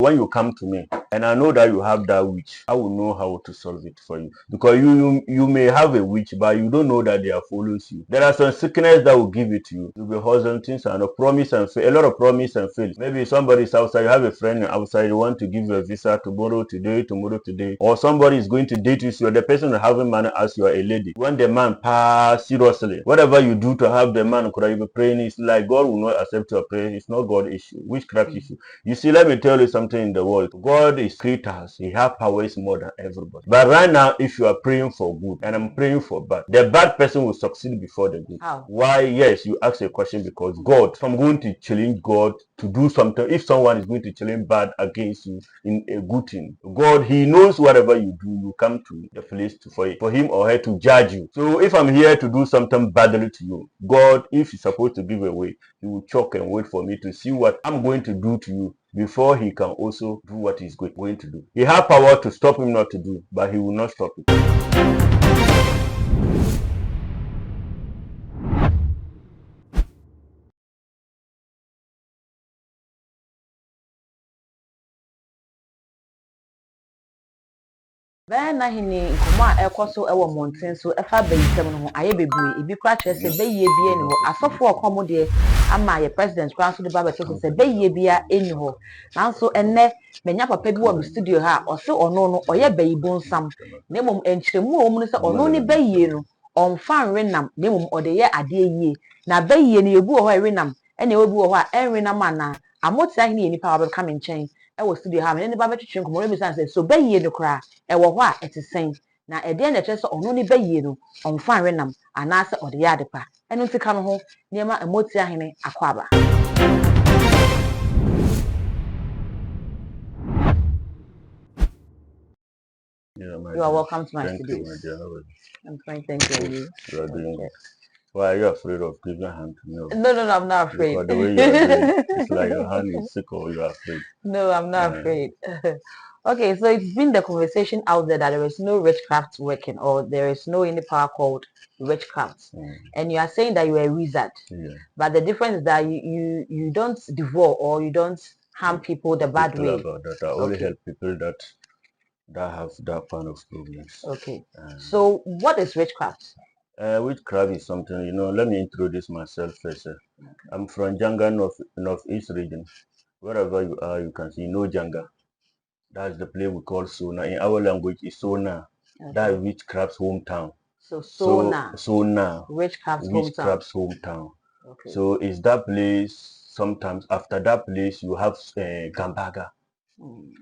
When you come to me and I know that you have that witch, I will know how to solve it for you. Because you may have a witch, but you don't know that they are following you. There are some sickness that will give it to you. You'll be hustling things and a promise and fail. A lot of promise and fail. Maybe somebody's outside, you have a friend outside, you want to give you a visa tomorrow, today. Or somebody is going to date you, so the person is having money as you are a lady. When the man pass seriously, whatever you do to have the man, could I be praying, it's like God will not accept your prayer. It's not God issue, witchcraft issue. You see, let me tell you something in the world. God is creators. He has powers more than everybody. But right now, if you are praying for good and I'm praying for bad, the bad person will succeed before the good. How? Why? Yes, you ask a question because God, if I'm going to challenge God to do something, if someone is going to challenge bad against you in a good thing, God, He knows whatever you do, you come to the place for him or her to judge you. So if I'm here to do something badly to you, God, if He's supposed to give away, He will choke and wait for me to see what I'm going to do to you before He can also do what He's going to do. He has power to stop him not to do, but He will not stop it. Diagnostic nkɔmɔ a ɛkɔ so ɛwɔ mmɔnten so ɛfa bɛyisɛm no ho ayɛ bebree ebi kora kyerɛ sɛ bɛyie bia ni hɔ asɔfo ɔkɔm deɛ ama yɛ president kora nso de ba bɛtɔ so sɛ bɛyie bia ɛni hɔ nanso ɛnnɛ manya papa bi wɔ me studio ha ɔse ɔno no ɔyɛ bɛyibo nsam na mmom nkyerɛmu a wɔm no sɛ ɔno ne bɛyie no ɔmfa nwenam na mmom ɔde yɛ adeɛ yie na bɛyie no yɛbu wɔ hɔ a ɛwenam ɛna ɛwɔ bi wɔ hɔ a ɛnwenam anaa Motiahene yɛ nipa a wɔbɛka me nkyɛn ɛwɔ studio ha me ne ba bɛtwetwe nkɔmɔ no bisa sɛ so bɛyie no koraa ɛwɔ hɔ a ɛte sɛn na ɛdeɛ na ɛkyerɛ sɛ ɔno ne bɛyie no ɔmfa nwenam anaasɛ ɔde yɛ ade pa ɛno nti ka no ho nneɛma Motiahene akɔ aba. You are welcome to my studio. I'm fine, thank you. You are doing it. Why are you afraid of giving a hand to me? No, I'm not afraid. Because the way you are doing, it's like your hand is sick or you are afraid. No, I'm not afraid. Okay, so it's been the conversation out there that there is no witchcraft working or there is no any power called witchcraft. And you are saying that you are a wizard. Yeah. But the difference is that you don't devour or you don't harm people the bad way. About that. I only help people that have that kind of problems. Okay. So what is witchcraft? Witchcraft is something, let me introduce myself first. I'm from Janga, Northeast region. Wherever you are, you can see Janga. That's the place we call Sona. In our language, is Sona. Okay. That is witchcraft's hometown. So Sona. Sona. Witchcraft's hometown. Okay. So it's that place. Sometimes after that place, you have Gambaga.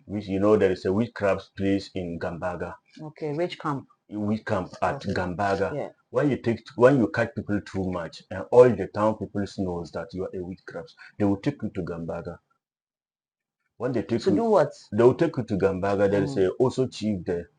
Which there is a witchcraft place in Gambaga. Okay, witch camp. Witch camp at Gambaga. Yeah. When you catch people too much and all the town people knows that you are a witchcraft, they will take you to Gambaga. When they take to do what? They will take you to Gambaga. There is also chief there.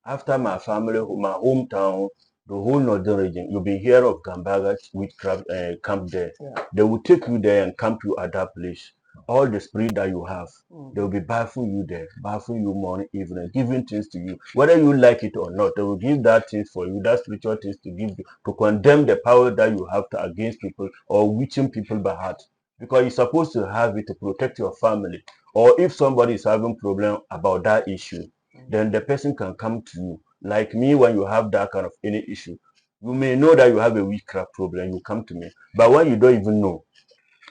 After my family, my hometown, the whole northern region, you'll be here of Gambaga witchcraft camp there. Yeah. They will take you there and camp you at that place. All the spirit that you have, they will be baffling you there, baffling you morning, evening, giving things to you. Whether you like it or not, they will give that things for you, that spiritual things to give you, to condemn the power that you have to against people or witching people by heart. Because you're supposed to have it to protect your family. Or if somebody is having problem about that issue, then the person can come to you. Like me, when you have that kind of any issue, you may know that you have a witchcraft problem, you come to me. But when you don't even know,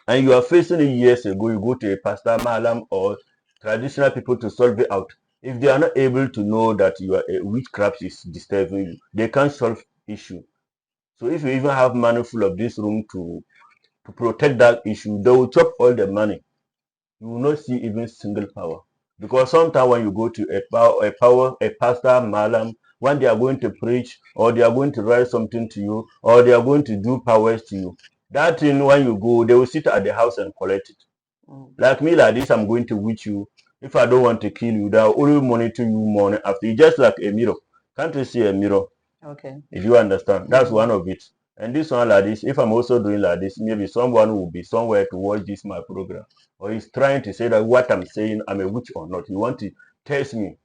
and you are facing it years ago, you go to a pastor, malam, or traditional people to solve it out. If they are not able to know that you are a witchcraft is disturbing you, they can't solve issue. So if you even have money full of this room to protect that issue, they will chop all the money. You will not see even single power. Because sometimes when you go to a pastor, malam, when they are going to preach, or they are going to write something to you, or they are going to do powers to you, that thing, when you go, they will sit at the house and collect it. Like me, like this, I'm going to witch you. If I don't want to kill you, they will only monitor you morning after. It's just like a mirror. Can't you see a mirror? Okay. If you understand, that's one of it. And this one like this, if I'm also doing like this, maybe someone will be somewhere to watch this my program. Or he's trying to say that what I'm saying, I'm a witch or not. You want to text me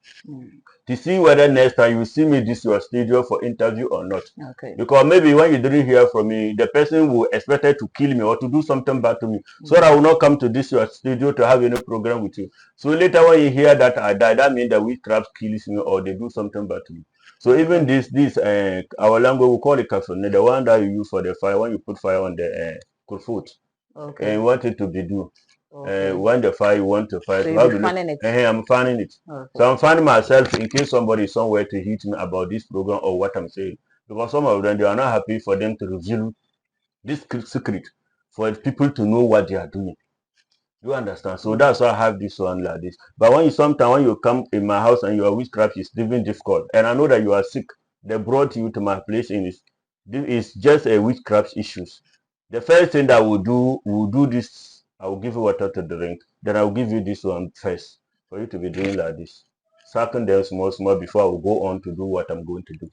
to see whether next time you see me this your studio for interview or not. Okay. Because maybe when you didn't hear from me, the person will expected to kill me or to do something bad to me. So I will not come to this your studio to have any program with you. So later when you hear that I die, that means that witchcraft kills me or they do something bad to me. So even this our language we call it kafun, the one that you use for the fire when you put fire on the foot. Okay. And you want it to be do. Okay. When the fire you want to fire. So So you'll be fanning it. I'm fanning it. Okay. So I'm finding myself in case somebody is somewhere to hit me about this program or what I'm saying. Because some of them, they are not happy for them to reveal this secret for people to know what they are doing. You understand? So that's why I have this one like this. But when you come in my house and your witchcraft is even difficult, and I know that you are sick, they brought you to my place in this is just a witchcraft issues. The first thing that we'll do this, I will give you water to drink, then I will give you this one first for you to be doing like this. Second them small before I will go on to do what I'm going to do.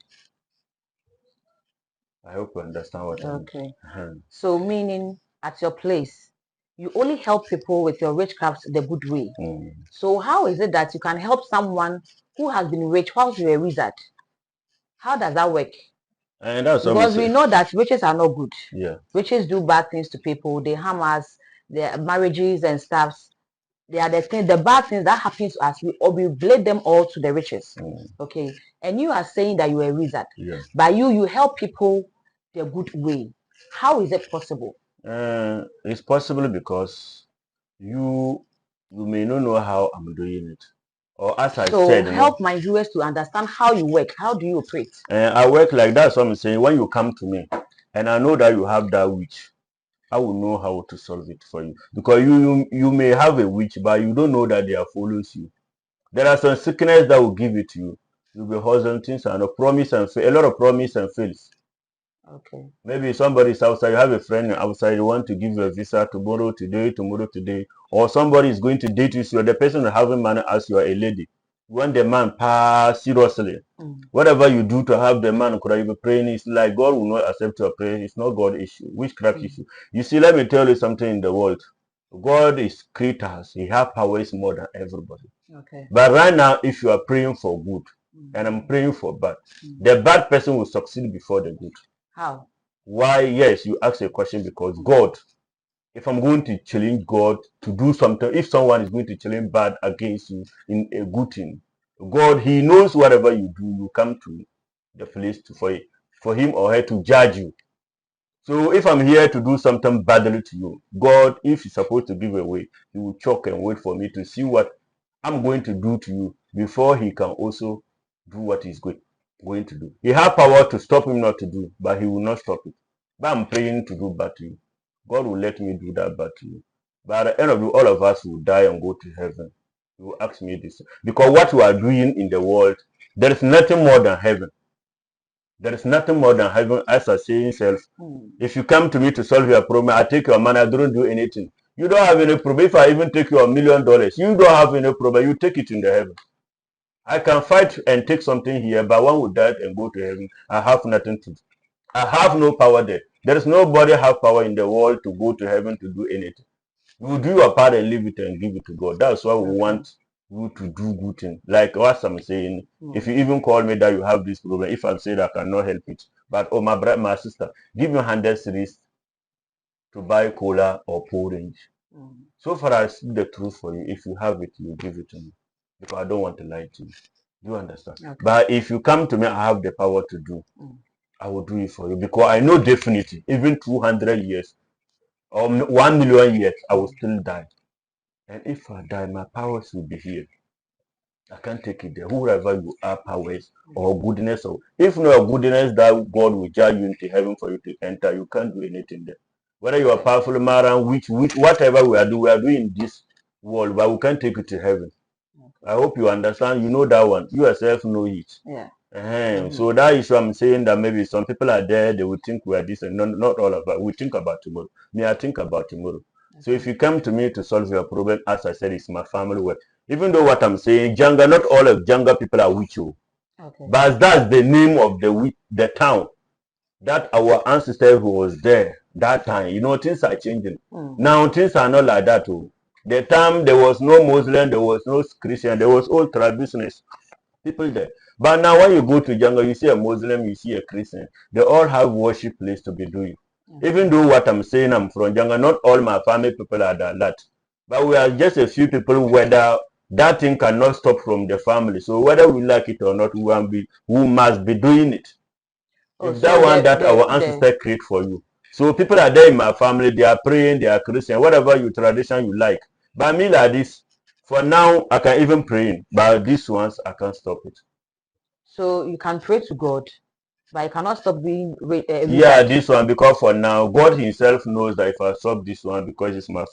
I hope you understand what I mean. Okay. So meaning at your place, you only help people with your witchcraft the good way. So how is it that you can help someone who has been rich whilst you're a wizard? How does that work? And that's because we know that witches are not good. Yeah. Witches do bad things to people. They harm us, their marriages and stuffs. They are the bad things that happen to us. We blame them all to the witches. Okay. And you are saying that you are a wizard. Yeah. But you help people the good way. How is it possible? It's possible because you may not know how I'm doing it. Or as I said, help my viewers to understand how you work. How do you operate? I work like that. So I'm saying when you come to me and I know that you have that witch, I will know how to solve it for you. Because you may have a witch, but you don't know that they are follows you. There are some sickness that will give it to you. You'll be hustling things and a lot of promise and fails. Okay. Maybe somebody's outside, you have a friend outside, you want to give you a visa tomorrow, today, or somebody is going to date you, so the person having money as you are a lady. You want the man pass seriously. Whatever you do to have the man could be praying, it's like God will not accept your prayer. It's not God issue, witchcraft issue. You see, let me tell you something in the world. God is creators. He has powers more than everybody. Okay. But right now, if you are praying for good, and I'm praying for bad, the bad person will succeed before the good. How? Why? Yes, you ask a question because God, if I'm going to challenge God to do something, if someone is going to challenge bad against you in a good thing, God, He knows whatever you do, you come to the place for Him or her to judge you. So if I'm here to do something badly to you, God, if He's supposed to give away, He will choke and wait for me to see what I'm going to do to you before He can also do what He's going to do. He has power to stop Him not to do, but He will not stop it. But I'm praying to do bad to you. God will let me do that bad to you. But at the end of it, all of us will die and go to heaven. You will ask me this. Because what you are doing in the world, there is nothing more than heaven. There is nothing more than heaven, as I say himself. If you come to me to solve your problem, I take your money, I don't do anything. You don't have any problem. If I even take your $1 million, you don't have any problem. You take it in the heaven. I can fight and take something here, but one will die and go to heaven. I have nothing to do. I have no power there. There is nobody have power in the world to go to heaven to do anything. You do your part and leave it and give it to God. That's why we want you to do good things. Like what I'm saying, if you even call me that you have this problem, if I'm saying I cannot help it, but oh my brother, my sister, give me 100 cedis to buy cola or porridge. So far I see the truth for you. If you have it, you give it to me. Because I don't want to lie to you. Do you understand? Okay. But if you come to me, I have the power to do. I will do it for you. Because I know definitely, even 200 years or 1 million years, I will still die. And if I die, my powers will be here. I can't take it there. Whoever you are, powers or goodness, or if no goodness, that God will judge you into heaven for you to enter. You can't do anything there. Whether you are powerful, man, which whatever we are doing in this world, but we can't take it to heaven. I hope you understand. You know that one. You yourself know it. Yeah. So that is what I'm saying, that maybe some people are there, they will think we are this, and not all of us. We think about tomorrow. Me, I think about tomorrow. So if you come to me to solve your problem, as I said, it's my family work. Even though what I'm saying, Janga, not all of Janga people are with you. But that's the name of the town that our ancestors who was there that time. You know, things are changing. Now things are not like that. The time there was no Muslim, there was no Christian, there was all traditionalists, people there. But now when you go to jungle, you see a Muslim, you see a Christian. They all have worship place to be doing. Even though what I'm saying, I'm from jungle, not all my family people are that. But we are just a few people whether that thing cannot stop from the family. So whether we like it or not, we must be doing it. Oh, If so that one that our ancestors create for you. So people are there in my family, they are praying, they are Christian, whatever you tradition you like. But me like this, for now, I can even pray, but these ones, I can't stop it. so you can pray to God, but you cannot stop being Yeah, wizard. this one, because for now, God himself knows that if I stop this one, because it's my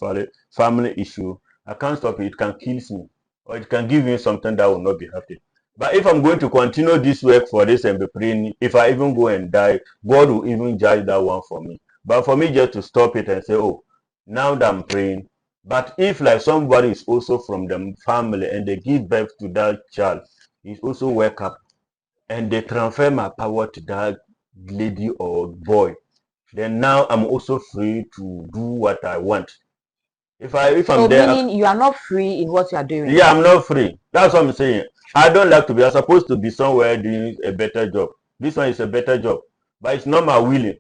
family issue, I can't stop it. It can kill me, or it can give me something that will not be happy. But if I'm going to continue this work for this and be praying, if I even go and die, God will even judge that one for me. But for me just to stop it and say, oh, now that I'm praying, but if like somebody is also from the family and they give birth to that child, he's also wake up and they transfer my power to that lady or boy, then now I'm also free to do what I want. If So I'm there, meaning you are not free in what you are doing. yeah, I'm not free. That's what I'm saying. I don't like to be. I'm supposed to be somewhere doing a better job. This one is a better job, but it's not my willing.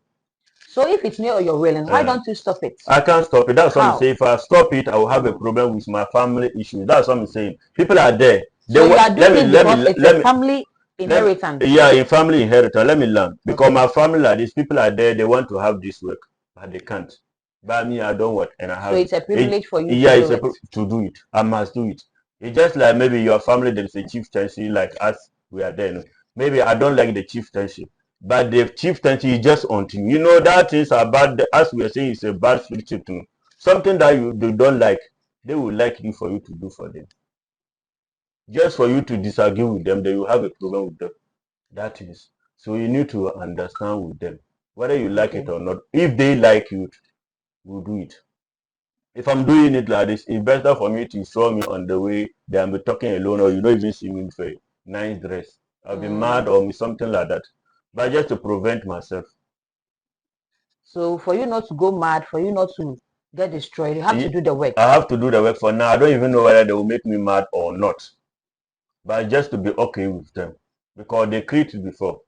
So if it's not your willing, why don't you stop it? I can't stop it. That's what I'm How? saying. If I stop it, I will have a problem with my family issues. That's what I'm saying. People are there. They So you want. are doing it because it's a family Let me, inheritance. yeah, in family inheritance. Let me learn because Okay. my family like these people are there. They want to have this work, but they can't. But me, I don't want, and I So have it's it. a privilege for you Yeah, to it's do it. to do it. I must do it. It's just like maybe your family there is a chieftaincy like us. We are there. No? Maybe I don't like the chieftaincy, but the chieftaincy is just until you know that things are bad. As we are saying, it's a bad spirit. No? Something that you don't like, they will like you for you to do for them. Just for you to disagree with them, they will have a problem with them. That is. So you need to understand with them, whether you like Okay. it or not. If they like you, we'll do it. If I'm doing it like this, it's better for me to show me on the way than be talking alone or you don't even see me with a nice dress. I'll be mad or something like that. But just to prevent myself. So for you not to go mad, for you not to get destroyed, you have to do the work. I have to do the work for now. I don't even know whether they will make me mad or not. But just to be okay with them. Because they created before.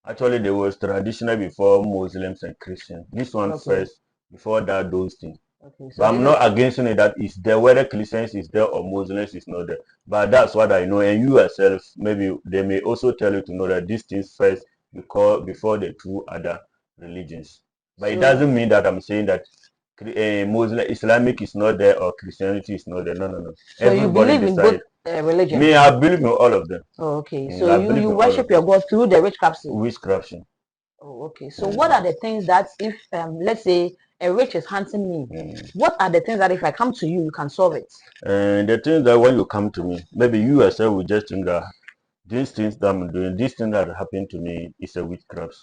Actually, there was traditional before Muslims and Christians. This one first, before that, those things. Okay, so But I'm not against it that it's there, whether Christians is there or Muslims is not there. But that's what I know. And you yourself, maybe they may also tell you to know that these things first before the two other religions. But it doesn't mean that I'm saying that Muslim Islamic is not there or Christianity is not there. No, no, no. So everybody you believe in both religions? Me, I believe in all of them. Oh, okay. So you worship your God through the witchcraft. Witchcraft. Oh, okay. So what are the things that if let's say a witch is hunting me, what are the things that if I come to you, you can solve it? And the things that when you come to me, maybe you yourself will just think that these things that I'm doing, this thing that happened to me is a witchcraft.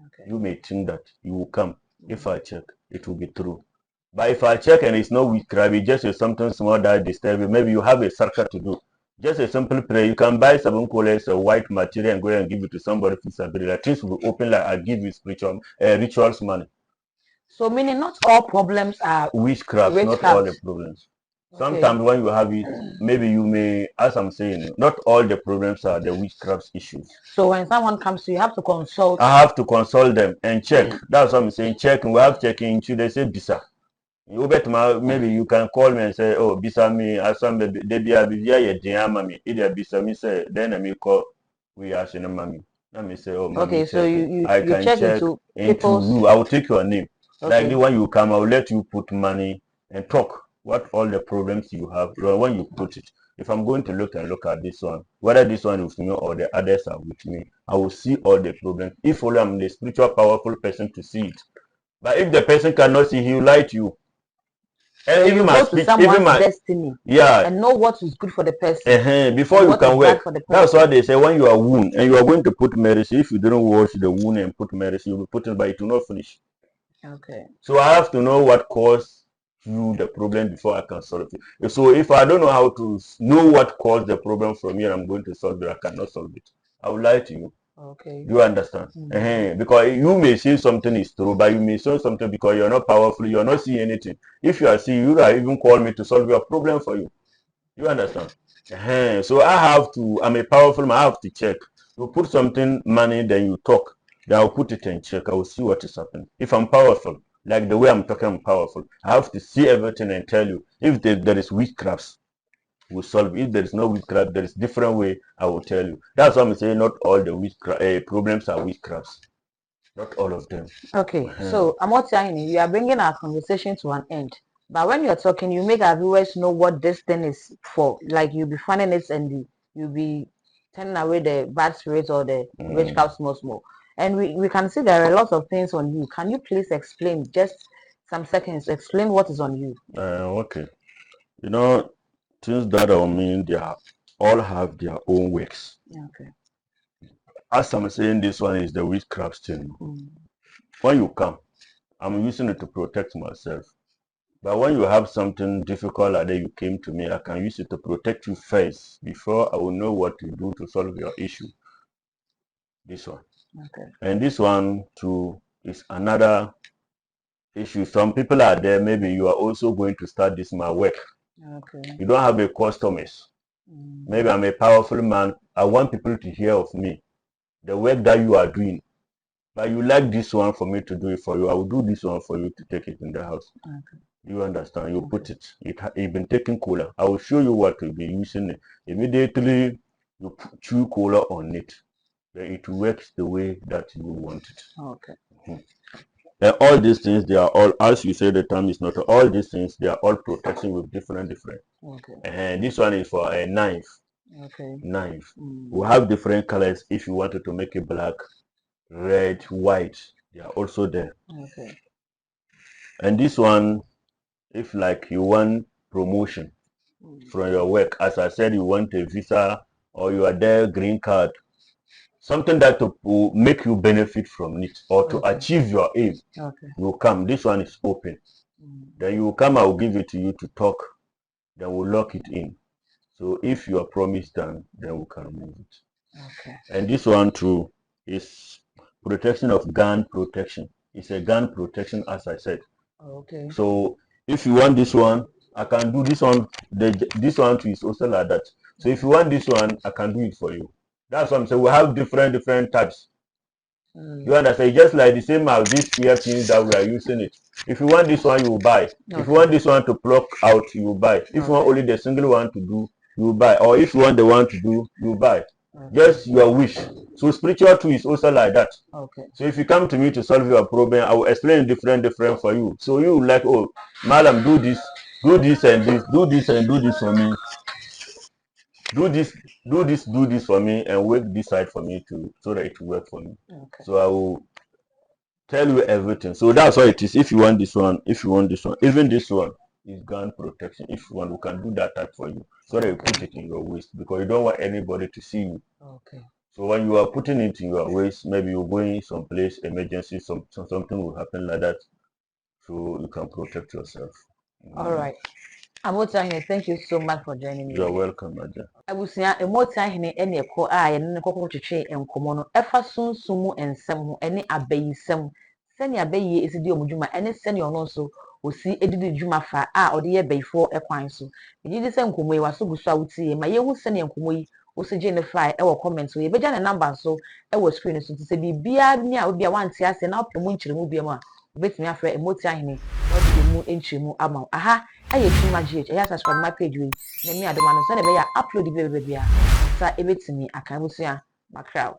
Okay. You may think that you will come. If I check, it will be true. But if I check and it's not witchcraft, it's just something small that disturbs you. Maybe you have a circle to do. Just a simple prayer. You can buy seven colors, a white material, and go and give it to somebody. Like things will open. Like I give you spiritual rituals money. So meaning not all problems are Witchcraft, not all the problems. Okay. Sometimes when you have it, maybe you may, as I'm saying, not all the problems are the witchcraft issues. So when someone comes to you, you have to consult. I have to consult them and check. That's what I'm saying. Check. We have checking. Should they say bisa? You bet maybe you can call me and say, oh, bisa me, as some baby, they be a mami. Either bisa me say, then I may call. We are saying mami. Let me say, oh, mami. Okay, so you can check into you. I will take your name. Okay. Like the one you come, I will let you put money and talk what all the problems you have when you put it. If I'm going to look at this one, whether this one is with me or the others are with me, I will see all the problems. If only I'm the spiritual powerful person to see it. But if the person cannot see, he will lie to you. And so even my speech, even my destiny, and know what is good for the person. Before you can work. That's why they say when you are wound and you are going to put medicine, if you didn't wash the wound and put medicine, you will put it, but it will not finish. Okay. So I have to know what caused you the problem before I can solve it. So if I don't know how to know what caused the problem from here, I'm going to solve it. I cannot solve it. I will lie to you. Okay. You understand? Because you may say something is true, but you may say something because you're not powerful, you're not seeing anything. If you are seeing, you are even call me to solve your problem for you. You understand? So I'm a powerful man, I have to check. You put something money, then you talk. Then I'll put it in check. I will see what is happening. If I'm powerful, like the way I'm talking, I'm powerful. I have to see everything and tell you. If there is witchcraft, we'll solve it. If there is no witchcraft, there is different way, I will tell you. That's why I'm saying not all the witchcraft problems are witchcrafts. Not all of them. Okay, so Motiahene, you are bringing our conversation to an end. But when you're talking, you make our viewers know what this thing is for. Like you'll be finding it and you'll be turning away the bad spirits or the witchcraft small. And we can see there are lots of things on you. Can you please explain just some seconds, explain what is on you? Okay. You know, things that are on me, they all have their own works. Okay. As I'm saying, this one is the witchcraft thing. When you come, I'm using it to protect myself. But when you have something difficult like that, you came to me, I can use it to protect you first before I will know what to do to solve your issue. This one. Okay. And this one too is another issue. Some people are there, maybe you are also going to start this my work. Okay. You don't have a customers. Maybe I'm a powerful man. I want people to hear of me, the work that you are doing. But you like this one for me to do it for you. I will do this one for you to take it in the house. Okay. You understand? You put it. It's been taken cola. I will show you what to be using it. Immediately you chew cola on it. Then it works the way that you want it. Okay. And all these things, they are all, as you say, the term is not all these things, they are all protection with different. Okay. And this one is for a knife. Okay. Knife. We have different colors. If you wanted to make it black, red, white, they are also there. Okay. And this one, if like you want promotion from your work, as I said, you want a visa or you are there, green card, something that will make you benefit from it or to achieve your aim. Okay. You come. This one is open. Then you come. I will give it to you to talk. Then we'll lock it in. So if your promise done, then we can remove it. Okay. And this one too is protection of gun protection. It's a gun protection, as I said. Okay. So if you want this one, I can do this one. This one too is also like that. So if you want this one, I can do it for you. That's what I'm saying. We have different types. You understand? Just like the same as these ear things that we are using it. If you want this one, you will buy. Okay. If you want this one to pluck out, you will buy. If you want only the single one to do, you will buy. Or if you want the one to do, you will buy. Just your wish. So spiritual too is also like that. Okay. So if you come to me to solve your problem, I will explain different for you. So you like, oh, madam, do this and this, do this and do this for me. Do this for me and work this side for me too, so that it will work for me. Okay. So I will tell you everything. So that's what it is. If you want this one, even this one is gun protection. If you want, we can do that type for you. So that you put it in your waist because you don't want anybody to see you. Okay. So when you are putting it in your waist, maybe you're going someplace, emergency, something will happen like that. So you can protect yourself. All right. Motiahene, thank you so much for joining me. You're welcome, Aja. Abusua Motiahene ene ko a ye ne kokko twetwe enkomo no efa sunsun mu ensem ho ene abayisem sene abayi esidi omudwuma ene sene ono so osi edidi dwuma fa a ode ye bayifo ekwan so ejidi se nkomo yi waso busu awutie ma ye hu sene nkomo yi osije ne fa e wo comment so ye beja ne number so e wo screen so se bibia ni a obi a wanti ase na opemu nkyeremu bia mu a obetumi afre Motiahene odi mu enkyeremu ama aha aye tuma gh eya subscribe my page we na mi adoma no so na be ya upload bia sa ebetimi aka busua makra